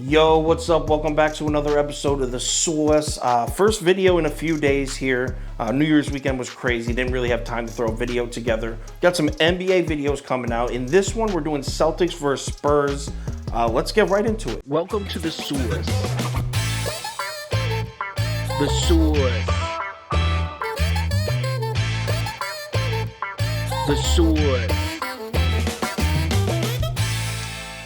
Yo, what's up? Welcome back to another episode of The Source. First video in a few days here. New Year's weekend was crazy. Didn't really have time to throw a video together. Got some NBA videos coming out. In this one, we're doing Celtics versus Spurs. Let's get right into it. Welcome to The Source. The Source. The Source.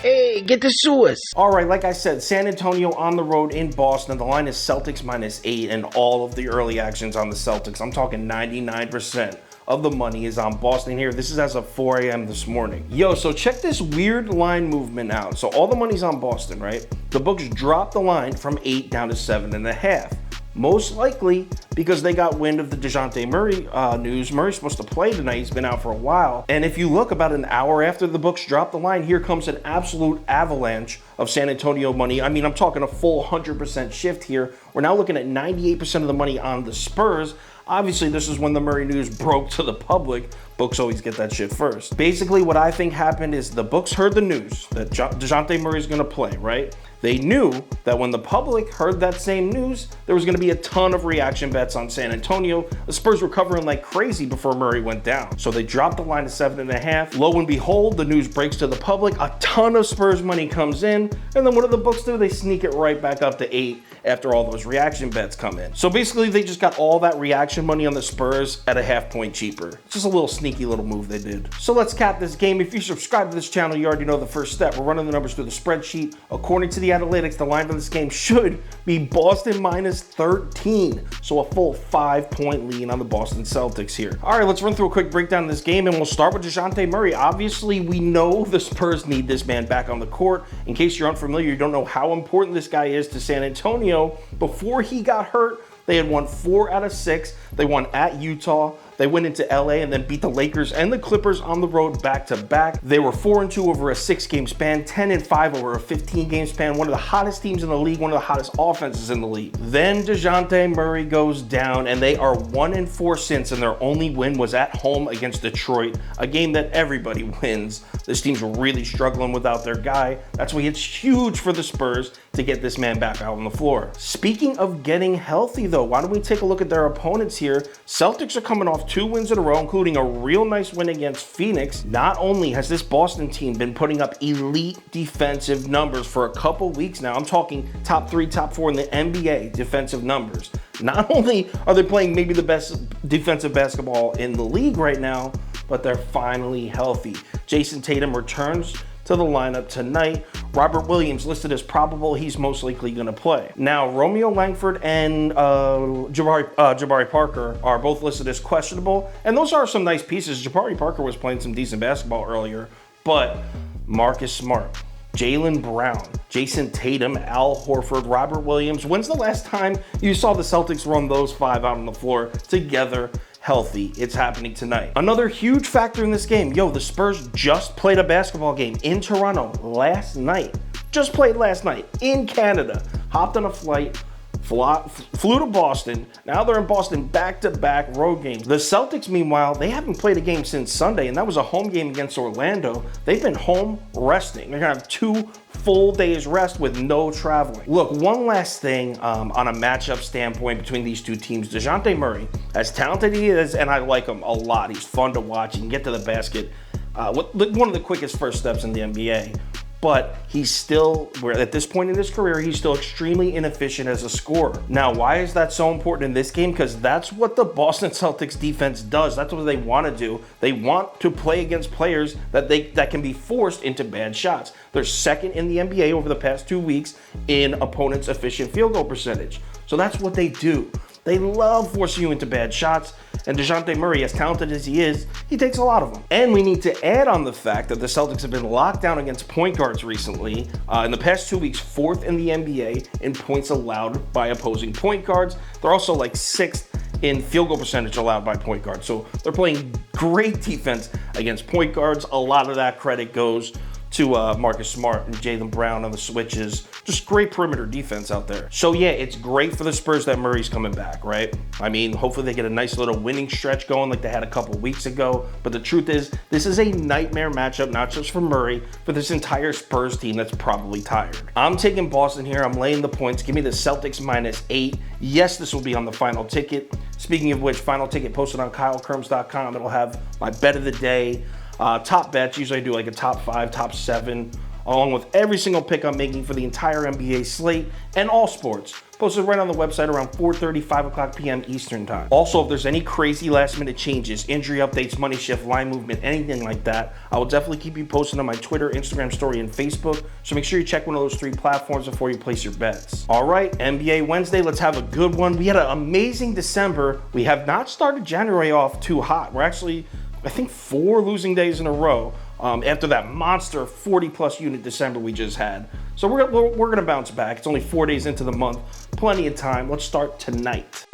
Hey, get the Source. All right, like I said, San Antonio on the road in Boston. The line is Celtics -8, and all of the early actions on the Celtics. I'm talking 99% of the money is on Boston here. This is as of 4 a.m. this morning. Yo, so check this weird line movement out. So all the money's on Boston, right? The books dropped the line from 8 down to 7.5. Most likely because they got wind of the Dejounte Murray news. Murray's supposed to play tonight. He's been out for a while. And if you look about an hour after the books dropped the line, here comes an absolute avalanche of San Antonio money. I mean, I'm talking a full 100% shift here. We're now looking at 98% of the money on the Spurs. Obviously, this is when the Murray news broke to the public. Books always get that shit first. Basically, what I think happened is the books heard the news that Dejounte Murray is going to play, right? They knew that when the public heard that same news, there was going to be a ton of reaction bets on San Antonio. The Spurs were covering like crazy before Murray went down. So they dropped the line to 7.5. Lo and behold, the news breaks to the public. A ton of Spurs money comes in. And then what do the books do? They sneak it right back up to 8 after all those reaction bets come in. So basically, they just got all that reaction money on the Spurs at a half point cheaper. It's just a little sneaky little move they did. So let's cap this game. If you subscribe to this channel, you already know the first step. We're running the numbers through the spreadsheet. According to the analytics, the line for this game should be Boston -13. So a full 5-point lead on the Boston Celtics here. All right, let's run through a quick breakdown of this game, and we'll start with Dejounte Murray. Obviously, we know the Spurs need this man back on the court. In case you're unfamiliar, you don't know how important this guy is to San Antonio. Before he got hurt, they had won 4 out of 6. They won at Utah. They went into LA and then beat the Lakers and the Clippers on the road back-to-back. They were 4-2 over a 6-game span, 10-5 over a 15-game span. One of the hottest teams in the league, one of the hottest offenses in the league. Then Dejounte Murray goes down, and they are 1-4 since, and their only win was at home against Detroit, a game that everybody wins. This team's really struggling without their guy. That's why it's huge for the Spurs to get this man back out on the floor. Speaking of getting healthy, though, why don't we take a look at their opponents here? Celtics are coming off 2 wins in a row, including a real nice win against Phoenix. Not only has this Boston team been putting up elite defensive numbers for a couple weeks now, I'm talking top 3, top 4 in the NBA defensive numbers. Not only are they playing maybe the best defensive basketball in the league right now, but they're finally healthy. Jayson Tatum returns to the lineup tonight. Robert Williams listed as probable. He's most likely going to play. Now, Romeo Langford and Jabari Parker are both listed as questionable, and those are some nice pieces. Jabari Parker was playing some decent basketball earlier, but Marcus Smart, Jaylen Brown, Jayson Tatum, Al Horford, Robert Williams. When's the last time you saw the Celtics run those 5 out on the floor together healthy? It's happening tonight. Another huge factor in this game. Yo, the Spurs just played a basketball game in Toronto last night. Just played last night in Canada. Hopped on a flight, flew to Boston. Now they're in Boston back-to-back road games. The Celtics, meanwhile, they haven't played a game since Sunday, and that was a home game against Orlando. They've been home resting. They're gonna have 2 full days rest with no traveling. Look, one last thing on a matchup standpoint between these two teams. Dejounte Murray, as talented he is, and I like him a lot. He's fun to watch. He can get to the basket. One of the quickest first steps in the NBA. But he's still, at this point in his career, he's still extremely inefficient as a scorer. Now, why is that so important in this game? Because that's what the Boston Celtics defense does. That's what they want to do. They want to play against players that can be forced into bad shots. They're second in the NBA over the past 2 weeks in opponents' efficient field goal percentage. So that's what they do. They love forcing you into bad shots, and Dejounte Murray, as talented as he is, he takes a lot of them. And we need to add on the fact that the Celtics have been locked down against point guards recently. In the past 2 weeks, 4th in the NBA in points allowed by opposing point guards. They're also like 6th in field goal percentage allowed by point guards. So they're playing great defense against point guards. A lot of that credit goes to Marcus Smart and Jaylen Brown on the switches. Just great perimeter defense out there. So yeah, it's great for the Spurs that Murray's coming back, right? I mean, hopefully they get a nice little winning stretch going like they had a couple weeks ago. But the truth is, this is a nightmare matchup, not just for Murray, but this entire Spurs team that's probably tired. I'm taking Boston here. I'm laying the points. Give me the Celtics -8. Yes, this will be on the final ticket. Speaking of which, final ticket posted on KyleKirms.com. It'll have my bet of the day, top bets. Usually I do like a top 5, top 7, along with every single pick I'm making for the entire NBA slate and all sports. Posted right on the website around 4:30, 5 o'clock p.m. Eastern time. Also, if there's any crazy last minute changes, injury updates, money shift, line movement, anything like that, I will definitely keep you posted on my Twitter, Instagram story, and Facebook. So make sure you check one of those 3 platforms before you place your bets. All right, NBA Wednesday, let's have a good one. We had an amazing December. We have not started January off too hot. We're actually, I think, 4 losing days in a row. After that monster 40-plus unit December we just had. So we're gonna bounce back. It's only 4 days into the month. Plenty of time. Let's start tonight.